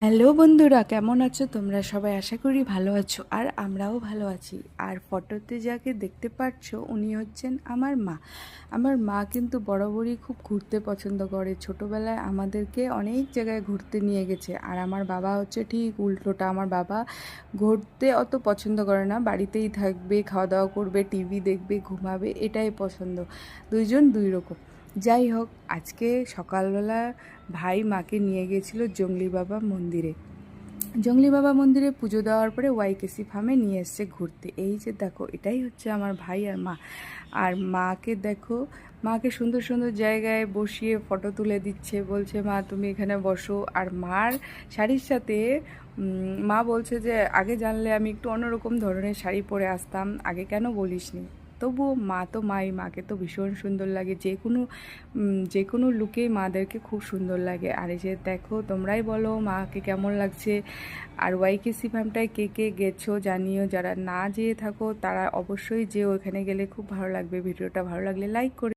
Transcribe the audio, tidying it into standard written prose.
Hello বন্ধুরা, কেমন আছো তোমরা সবাই? আশা করি ভালো আছো, আর আমরাও ভালো আছি। আর ফটোতে যাকে দেখতে পাচ্ছ উনি হচ্ছেন আমার মা। আমার মা কিন্তু বরাবরই খুব ঘুরতে পছন্দ করে। ছোটোবেলায় আমাদেরকে অনেক জায়গায় ঘুরতে নিয়ে গেছে। আর আমার বাবা হচ্ছে ঠিক উল্টোটা। আমার বাবা ঘুরতে অত পছন্দ করে না, বাড়িতেই থাকবে, খাওয়া দাওয়া করবে, টিভি দেখবে, ঘুমাবে, এটাই পছন্দ। দুইজন দুই রকম। যাই হোক, আজকে সকালবেলা ভাই মাকে নিয়ে গিয়েছিল জংলি বাবা মন্দিরে। জংলি বাবা মন্দিরে পুজো দেওয়ার পরে ওয়াইকেসি ফার্মে নিয়ে এসছে ঘুরতে। এই যে দেখো, এটাই হচ্ছে আমার ভাই আর মা। আর মাকে দেখো, মাকে সুন্দর সুন্দর জায়গায় বসিয়ে ফটো তুলে দিচ্ছে, বলছে মা তুমি এখানে বসো। আর মার শাড়ির সাথে মা বলছে যে আগে জানলে আমি একটু অন্যরকম ধরনের শাড়ি পরে আসতাম, আগে কেন বলিসনি। তবুও মা তো মাই, মাকে তো ভীষণ সুন্দর লাগে, যে কোনো লুকেই মাদেরকে খুব সুন্দর লাগে। আর এই যে দেখো, তোমরাই বলো মাকে কেমন লাগছে। আর ওয়াইকেসি ফার্মটায় কে কে গেছো জানিও, যারা না যেয়ে থাকো তারা অবশ্যই যেও, ওখানে গেলে খুব ভালো লাগবে। ভিডিওটা ভালো লাগলে লাইক করে